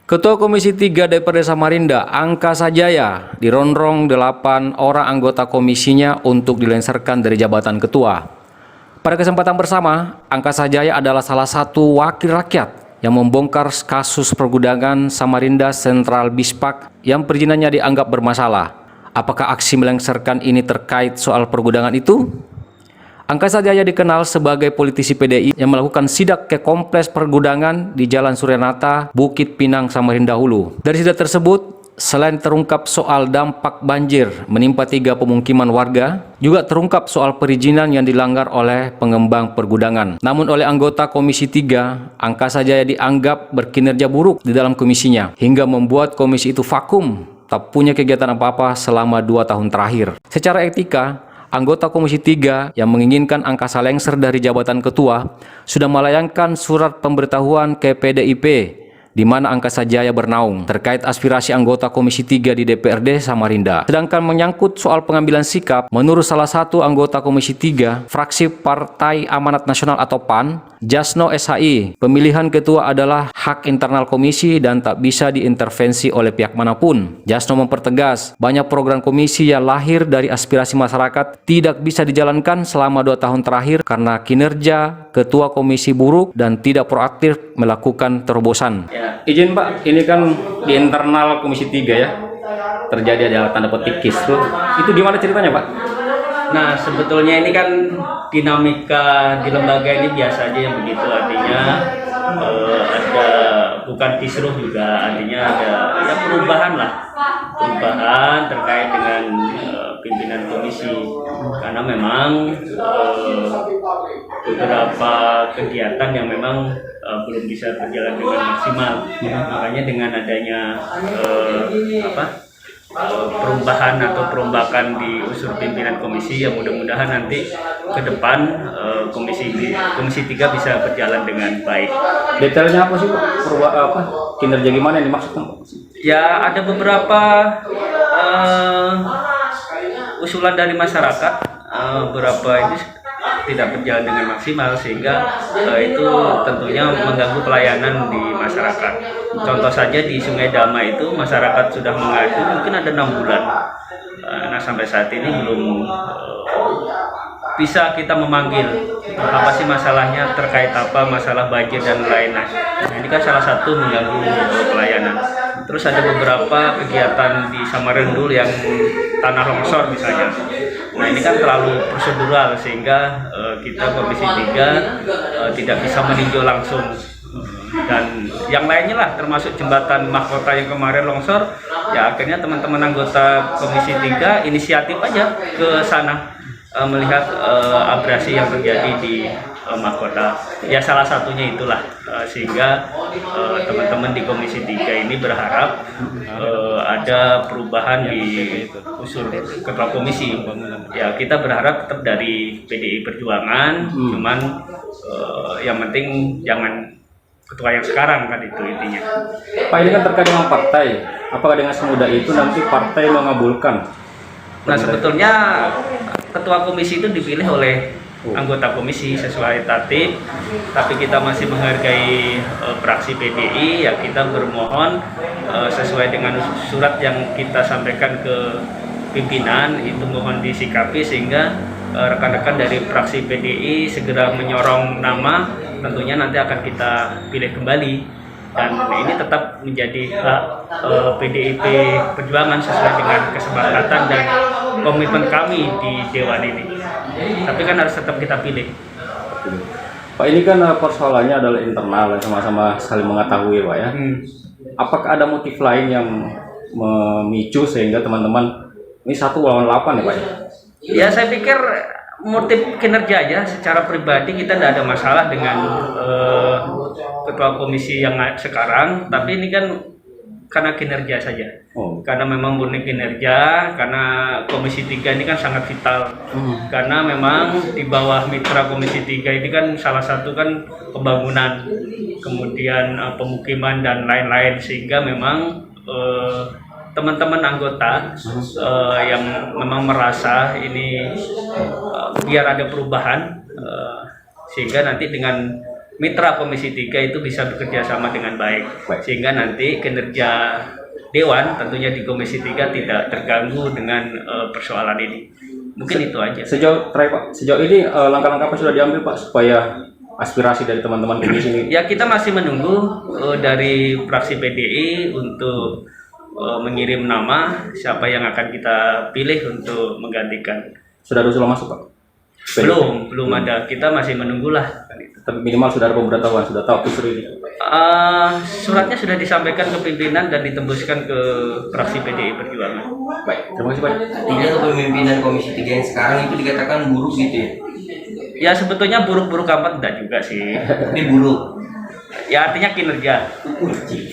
Ketua Komisi 3 DPRD Samarinda, Angkasa Jaya, dirongrong 8 orang anggota komisinya untuk dilengsarkan dari jabatan ketua. Pada kesempatan bersama, Angkasa Jaya adalah salah satu wakil rakyat yang membongkar kasus pergudangan Samarinda Central Bispak yang perizinannya dianggap bermasalah. Apakah aksi melengsarkan ini terkait soal pergudangan itu? Angkasa Jaya dikenal sebagai politisi PDI yang melakukan sidak ke kompleks pergudangan di Jalan Suryanata, Bukit Pinang, Samarinda Hulu. Dari sidak tersebut, selain terungkap soal dampak banjir menimpa 3 pemukiman warga, juga terungkap soal perizinan yang dilanggar oleh pengembang pergudangan. Namun oleh anggota Komisi 3, Angkasa Jaya dianggap berkinerja buruk di dalam komisinya, hingga membuat komisi itu vakum, tak punya kegiatan apa-apa selama 2 tahun terakhir. Secara etika, anggota Komisi 3 yang menginginkan Angkasa lengser dari jabatan ketua sudah melayangkan surat pemberitahuan ke PDIP di mana Angkasa Jaya bernaung terkait aspirasi anggota Komisi 3 di DPRD Samarinda. Sedangkan menyangkut soal pengambilan sikap, menurut salah satu anggota Komisi 3, fraksi Partai Amanat Nasional atau PAN, Jasno SHI, pemilihan ketua adalah hak internal komisi dan tak bisa diintervensi oleh pihak manapun. Jasno mempertegas, banyak program komisi yang lahir dari aspirasi masyarakat tidak bisa dijalankan selama 2 tahun terakhir karena kinerja ketua komisi buruk dan tidak proaktif melakukan terobosan. Ya, izin Pak, ini kan di internal Komisi 3 ya, terjadi ada tanda petik kisruh. Itu gimana ceritanya Pak? Nah, sebetulnya ini kan dinamika di lembaga ini biasa aja yang begitu, artinya ada bukan kisruh juga, artinya ada ya perubahan terkait dengan pimpinan komisi, karena memang beberapa kegiatan yang memang belum bisa berjalan dengan maksimal. Makanya dengan adanya perubahan atau perombakan di unsur pimpinan komisi, yang mudah-mudahan nanti ke depan komisi 3 bisa berjalan dengan baik. Detailnya apa sih Pak? Kinerja gimana yang dimaksud? Ya, ada beberapa usulan dari masyarakat, beberapa ini tidak berjalan dengan maksimal, sehingga itu tentunya mengganggu pelayanan di masyarakat. Contoh saja di Sungai Dama itu masyarakat sudah mengadu mungkin ada 6 bulan. Nah, sampai saat ini belum bisa kita memanggil apa sih masalahnya, terkait apa, masalah banjir dan lain-lain. Nah, ini kan salah satu mengganggu pelayanan. Terus ada beberapa kegiatan di Samarendul yang tanah longsor misalnya. Nah, ini kan terlalu prosedural sehingga kita Komisi 3 tidak bisa meninjau langsung. Dan yang lainnya lah, termasuk jembatan mahkota yang kemarin longsor, ya akhirnya teman-teman anggota Komisi 3 inisiatif aja ke sana melihat abrasi yang terjadi di mahkota. Ya salah satunya itulah, sehingga teman-teman di Komisi 3 ini berharap ada perubahan di usul ketua komisi. Ya, kita berharap tetap dari PDI Perjuangan, cuman yang penting jangan ketua yang sekarang, kan itu intinya. Pak, ini kan terkait dengan partai. Apakah dengan semudah itu nanti partai mengabulkan? Nah, sebetulnya ketua komisi itu dipilih oleh anggota komisi sesuai tatib, tapi kita masih menghargai fraksi PDI, ya kita bermohon sesuai dengan surat yang kita sampaikan ke pimpinan, itu mohon disikapi sehingga rekan-rekan dari fraksi PDI segera menyorong nama, tentunya nanti akan kita pilih kembali. Dan ini tetap menjadi hak PDIP Perjuangan sesuai dengan kesepakatan dan komitmen kami di Dewan ini. Tapi kan harus tetap kita pilih. Pak, ini kan persoalannya adalah internal, sama-sama saling mengetahui Pak ya. Apakah ada motif lain yang memicu sehingga teman-teman ini 1 lawan 8 ya Pak? Ya, saya pikir motif kinerja aja. Secara pribadi kita tidak ada masalah dengan ketua komisi yang sekarang, tapi ini kan karena kinerja saja. Karena memang murni kinerja, karena Komisi 3 ini kan sangat vital. Karena memang di bawah mitra Komisi 3 ini kan salah satu kan pembangunan, kemudian pemukiman dan lain-lain, sehingga memang teman-teman anggota yang memang merasa ini biar ada perubahan, sehingga nanti dengan mitra Komisi 3 itu bisa bekerja sama dengan baik. Baik. Sehingga nanti kinerja Dewan tentunya di Komisi 3 tidak terganggu dengan persoalan ini. Mungkin itu aja. Sejauh ini langkah-langkah apa sudah diambil Pak supaya aspirasi dari teman-teman komisi ini? Ya, kita masih menunggu dari fraksi PDI untuk mengirim nama siapa yang akan kita pilih untuk menggantikan. Sudah ada usulan masuk Pak? Belum ada. Kita masih menunggulah. Tapi minimal sudah ada pemberitahuan, sudah tahu isu ini. Suratnya sudah disampaikan ke pimpinan dan ditembuskan ke fraksi PDI Perjuangan. Baik, terima kasih Pak. Artinya kepemimpinan Komisi 3 yang sekarang itu dikatakan buruk gitu ya? Ya sebetulnya buruk-buruk amat enggak juga sih. Ini buruk. Ya artinya kinerja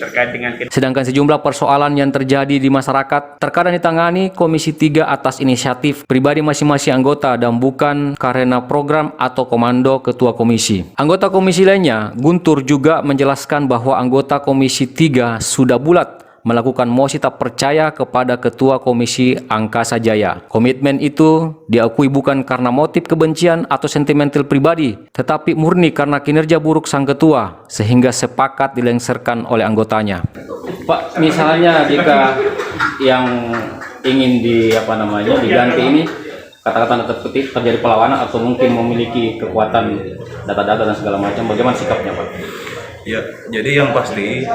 terkait dengan kinerja. Sedangkan sejumlah persoalan yang terjadi di masyarakat terkadang ditangani Komisi 3 atas inisiatif pribadi masing-masing anggota dan bukan karena program atau komando ketua komisi. Anggota komisi lainnya, Guntur, juga menjelaskan bahwa anggota Komisi 3 sudah bulat melakukan mosi tak percaya kepada Ketua Komisi Angkasa Jaya. Komitmen itu diakui bukan karena motif kebencian atau sentimental pribadi, tetapi murni karena kinerja buruk sang ketua, sehingga sepakat dilengsarkan oleh anggotanya. Pak, misalnya jika yang ingin diganti ini, kata-kata terpetik terjadi perlawanan atau mungkin memiliki kekuatan data-data dan segala macam, bagaimana sikapnya Pak? Ya, jadi yang pasti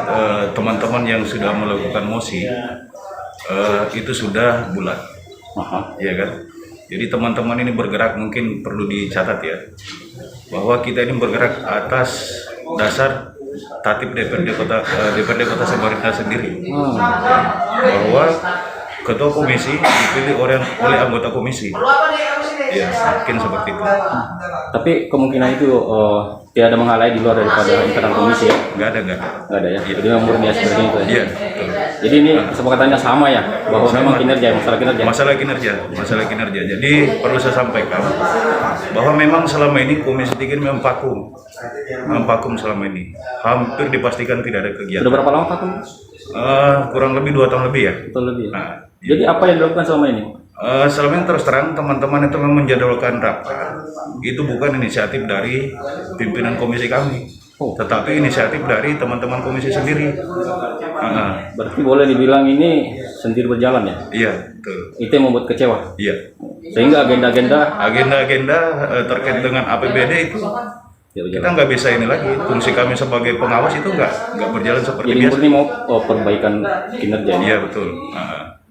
teman-teman yang sudah melakukan mosi itu sudah bulat, ya kan? Jadi teman-teman ini bergerak, mungkin perlu dicatat ya, bahwa kita ini bergerak atas dasar tatip DPRD Kota Samarinda sendiri, bahwa ketua komisi dipilih oleh anggota komisi. Ya, mungkin seperti itu. Tapi kemungkinan itu tidak ada menghalangi di luar daripada internal komisi ya? Nggak ada. Nggak ada ya? Iya. Jadi memang murni seperti itu ya? Iya, betul. Jadi ini kesepakatannya sama ya? Bahwa Sama. memang kinerja, masalah kinerja? Masalah kinerja. Jadi perlu saya sampaikan bahwa memang selama ini Komisi 3 ini memang vakum selama ini. Hampir dipastikan tidak ada kegiatan. Sudah berapa lama Pak? Kurang lebih 2 tahun lebih ya. Betul lebih ya? Nah, Jadi apa yang dilakukan selama ini? selama ini terus terang teman-teman itu memang menjadwalkan rapat. Itu bukan inisiatif dari pimpinan komisi kami, tetapi inisiatif dari teman-teman komisi sendiri. Berarti boleh dibilang ini sendiri berjalan ya? Iya, betul. Itu yang membuat kecewa? Iya. Sehingga agenda-agenda terkait dengan APBD itu ya, kita nggak bisa ini lagi. Fungsi kami sebagai pengawas itu nggak berjalan seperti jadi biasa. murni mau perbaikan kinerja ini? Iya, betul.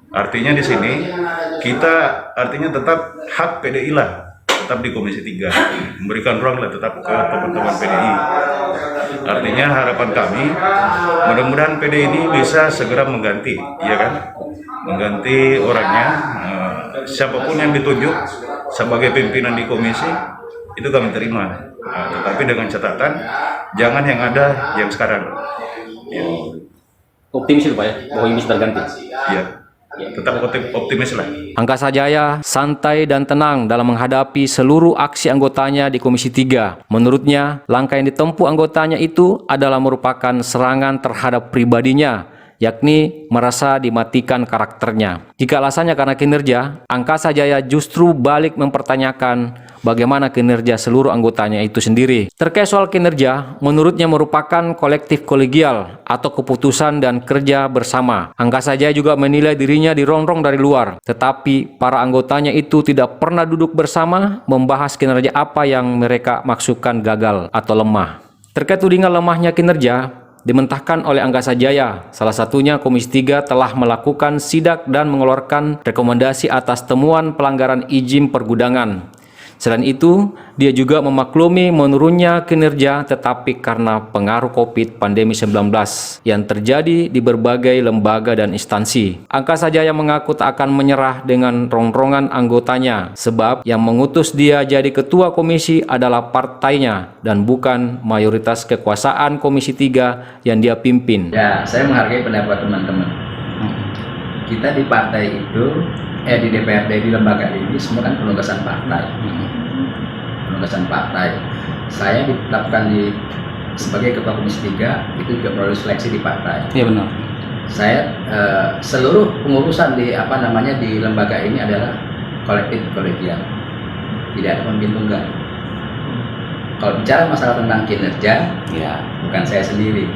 Artinya di sini kita tetap hak PDI lah, tetap di Komisi 3, memberikan ruang lah tetap ke teman-teman PDI. Artinya harapan kami mudah-mudahan PDI ini bisa segera mengganti, ya kan? Mengganti orangnya, siapapun yang ditunjuk sebagai pimpinan di komisi itu kami terima. Tetapi dengan catatan jangan yang ada yang sekarang. Ya. Optimis itu Pak ya, bahwa ini sudah terganti? Ya. Tetap optimis lah. Angkasa Jaya santai dan tenang dalam menghadapi seluruh aksi anggotanya di Komisi 3. Menurutnya, langkah yang ditempuh anggotanya itu adalah merupakan serangan terhadap pribadinya, yakni merasa dimatikan karakternya. Jika alasannya karena kinerja, Angkasa Jaya justru balik mempertanyakan bagaimana kinerja seluruh anggotanya itu sendiri. Terkait soal kinerja, menurutnya merupakan kolektif kolegial atau keputusan dan kerja bersama. Angkasa Jaya juga menilai dirinya dirongrong dari luar, tetapi para anggotanya itu tidak pernah duduk bersama membahas kinerja apa yang mereka maksudkan gagal atau lemah. Terkait tudingan lemahnya kinerja, dimentahkan oleh Angkasa Jaya. Salah satunya Komisi 3 telah melakukan sidak dan mengeluarkan rekomendasi atas temuan pelanggaran izin pergudangan. Selain itu, dia juga memaklumi menurunnya kinerja tetapi karena pengaruh COVID pandemi 19 yang terjadi di berbagai lembaga dan instansi. Angkasa Jaya mengaku tak akan menyerah dengan rongrongan anggotanya sebab yang mengutus dia jadi ketua komisi adalah partainya dan bukan mayoritas kekuasaan Komisi 3 yang dia pimpin. Ya, saya menghargai pendapat teman-teman. Kita di partai itu, di DPRD, di lembaga ini semua kan penugasan partai. Penugasan partai. Saya ditetapkan sebagai ketua Komisi 3 itu juga melalui seleksi di partai. Iya benar. Saya seluruh pengurusan di di lembaga ini adalah kolektif kolegial. Tidak ada pemimpin tunggal. Kalau bicara masalah tentang kinerja, Ya. bukan saya sendiri.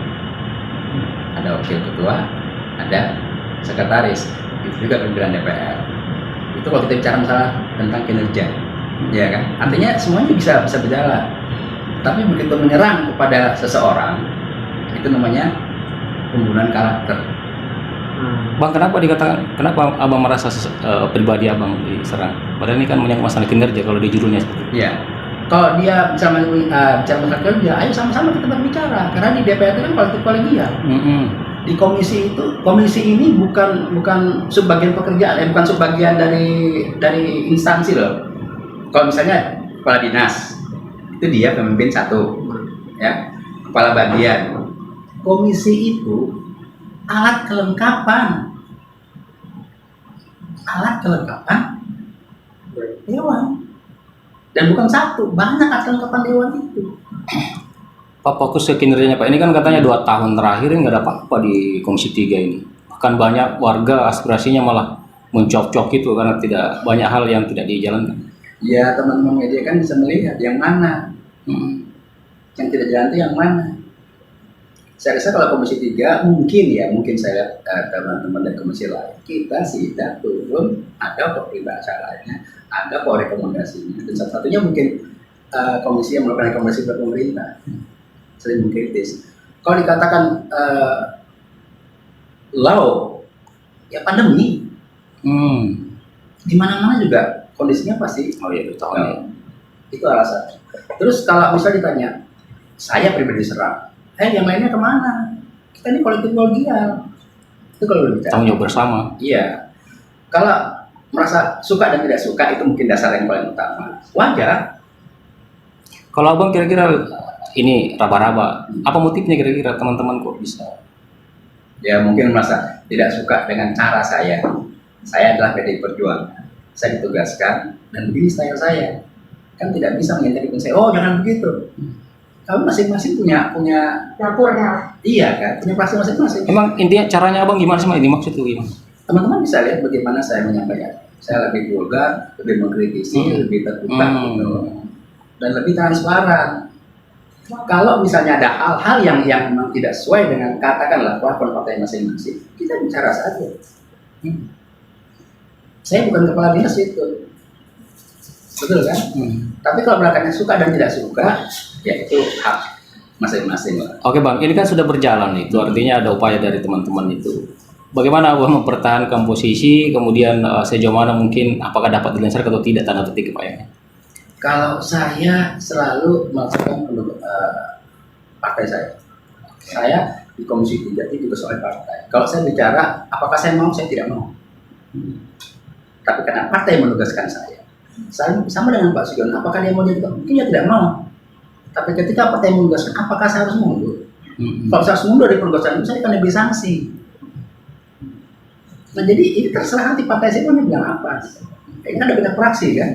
Ada wakil ketua, ada sekretaris, itu juga pimpinan DPR. Itu kalau kita bicara masalah tentang kinerja, ya kan? Artinya semuanya bisa berjalan. Tapi begitu menyerang kepada seseorang, itu namanya pembunuhan karakter. Bang, kenapa abang merasa pribadi abang diserang? Padahal ini kan menyangkut masalah kinerja kalau di judulnya seperti itu. Ya, kalau dia bisa bicara masalah kerja, ayo sama-sama kita berbicara. Karena di DPR itu kan politik kolegial. Di komisi ini bukan subbagian pekerjaan, bukan subbagian dari instansi loh. Kalau misalnya kepala dinas, itu dia pemimpin satu, ya, kepala bagian. Komisi itu alat kelengkapan dewan, dan bukan satu, banyak alat kelengkapan dewan itu. Pak, fokus ke kinerjanya Pak, ini kan katanya 2 tahun terakhir ini nggak ada apa-apa di Komisi 3 ini. Bahkan banyak warga aspirasinya malah mencocok itu karena tidak banyak hal yang tidak dijalankan. Ya, teman-teman media kan bisa melihat yang mana, yang tidak jalan itu yang mana. Saya rasa kalau Komisi 3 mungkin saya lihat teman-teman dari komisi lain, kita sudah turun, ada kok acaranya, ada kok rekomendasinya, dan satu-satunya mungkin komisi yang melakukan rekomendasi buat pemerintah sering mengkritis. Kalau dikatakan law, ya pandemi, di mana-mana juga kondisinya pasti. Oh iya, betul. Itu alasan. Terus kalau bisa ditanya, saya pribadi serang, yang lainnya kemana? Kita ini politik kolegial. Itu kalau berbicara. Tanggung jawab bersama. Iya. Kalau merasa suka dan tidak suka itu mungkin dasar yang paling utama. Wajar. Kalau abang kira-kira ini raba-raba, apa motifnya kira-kira teman-teman kok bisa? Ya mungkin merasa tidak suka dengan cara saya. Saya adalah PDI Perjuangan. Saya ditugaskan dan begini style saya. Kan tidak bisa mengintip saya. Oh jangan begitu. Kamu masing-masing punya dapurnya. Iya kan, punya pasti masing-masing. Emang intinya caranya abang gimana sih? Ini maksud itu gimana? Teman-teman bisa lihat bagaimana saya menyampaikan. Saya lebih vulgar, lebih mengkritisi, lebih terbuka gitu, dan lebih transparan. Kalau misalnya ada hal-hal yang memang tidak sesuai dengan katakanlah platform partai masing-masing, kita bicara saja. Saya bukan kepala dinas itu, betul kan? Tapi kalau belakangnya suka dan tidak suka, ya itu hak masing-masing lah. Oke bang, ini kan sudah berjalan itu, artinya ada upaya dari teman-teman itu. Bagaimana abang mempertahankan posisi, kemudian sejauh mana mungkin apakah dapat dilancarkan atau tidak tanda petik upayanya? Kalau saya selalu melaksanakan partai saya di Komisi 3 itu juga soal partai. Kalau saya bicara, apakah saya mau, saya tidak mau. Tapi karena partai menugaskan saya sama dengan Pak Sugiono, apakah dia mau jadi? Mungkin dia tidak mau. Tapi ketika partai menugaskan, apakah saya harus mundur? Kalau saya harus mundur dari penugasan itu, saya akan diberi sanksi. Nah jadi ini terserah nanti partai saya mau bilang apa. Ini kan ada banyak praksi kan.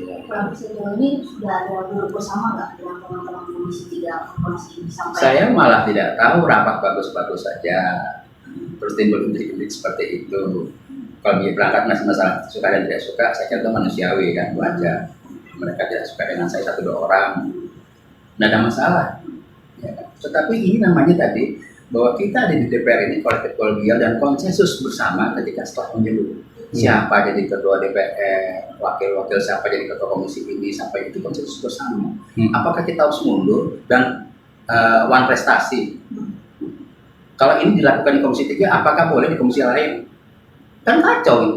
Pak sejauh ini sudah ada duduk bersama nggak dengan teman-teman Komisi 3 informasi disampaikan? Saya malah tidak tahu, rapat bagus-bagus saja. Terus timbul intrik-intrik seperti itu. Kalau dia berangkat masih masalah suka dan tidak suka, saya kira itu manusiawi kan, wajar. Mereka tidak suka dengan saya 1-2 orang, tidak ada masalah. Ya. Tetapi ini namanya tadi bahwa kita ada di DPR ini kolektif kolegial dan konsensus bersama ketika setelah pemilu. Siapa jadi ketua DPR, wakil-wakil siapa jadi ketua komisi ini, sampai itu konsensus bersama. Apakah kita harus mundur dan one prestasi? Kalau ini dilakukan di Komisi 3, apakah boleh di komisi lain? Kan kacau ini.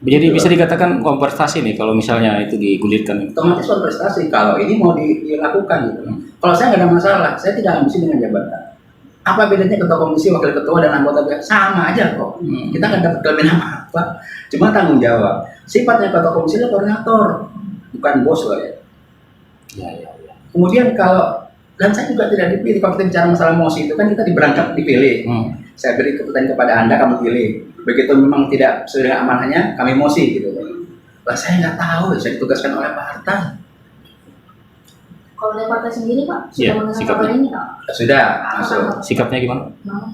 Jadi bisa dikatakan konvertasi nih kalau misalnya itu digulirkan. Otomatis one prestasi kalau ini mau dilakukan gitu. Kalau saya nggak ada masalah, saya tidak ambisi dengan jabatan. Apa bedanya ketua komisi, wakil ketua, dan anggota DPR? Sama aja kok. Kita nggak dapat kelebihan apa-apa. Cuma tanggung jawab. Sifatnya ketua komisi itu koordinator, bukan bos loh ya. Ya. Kemudian kalau, dan saya juga tidak dipilih, kalau kita bicara masalah mosi itu kan kita diberangkat dipilih. Saya beri keputusan kepada Anda, kamu pilih. Begitu memang tidak sesuai dengan amanahnya, kami mosi gitu. Lah saya nggak tahu, saya ditugaskan oleh partai. Kalau dari partai sendiri Pak, Iya, sudah mendengar sikapnya. kabar ini Pak? Sudah masuk. Sikapnya gimana?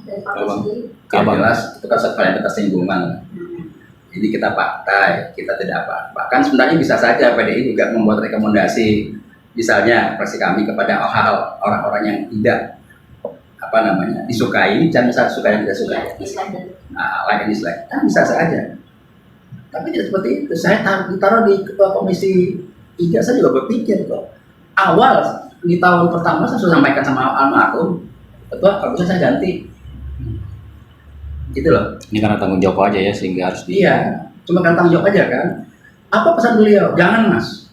Dari partai Abang. sendiri? Ya, jelas itu kan satu hal yang atas lingkungan. Ini kita partai, kita tidak apa. Bahkan sebenarnya bisa saja PDI juga membuat rekomendasi, misalnya fraksi kami kepada orang-orang yang tidak disukai, jangan misalnya suka yang tidak suka. Like and dislike, kan bisa saja. Tapi tidak seperti itu. Saya ditaruh di ketua komisi 3, saya juga berpikir kok. Awal di tahun pertama saya sudah sampaikan sama almarhum, ketua kalau bisa saya ganti. Gitu loh. Ini karena tanggung jawab aja ya, sehingga harus Iya, cuma kan tanggung jawab aja kan. Apa pesan beliau? Jangan mas,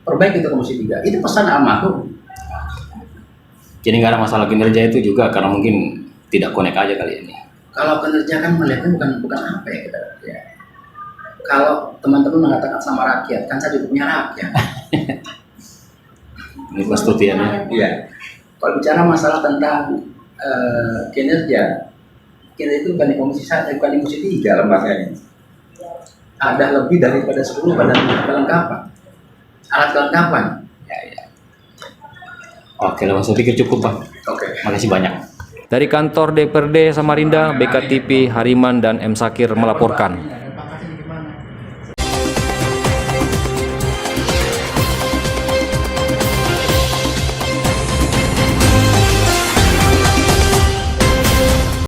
perbaiki itu komisi 3. Itu pesan almarhum. jadi nggak ada masalah kinerja itu juga karena mungkin tidak connect aja kali ini. Kalau kinerja kan melihatnya bukan apa ya kita. Ya. Kalau teman-teman mengatakan sama rakyat, kan saya juga punya rakyat. Ini perstutiannya. Iya. Kalau bicara masalah tentang kinerja itu bukan di komisi 1, bukan di komisi 3 lembaganya. Ada lebih daripada 10 badan kelengkapan, alat kelengkapan. Ya. Oke, saya pikir cukup Pak. Oke. Makasih banyak. Dari kantor DPRD Samarinda, BKTP Hariman dan M Sakir melaporkan.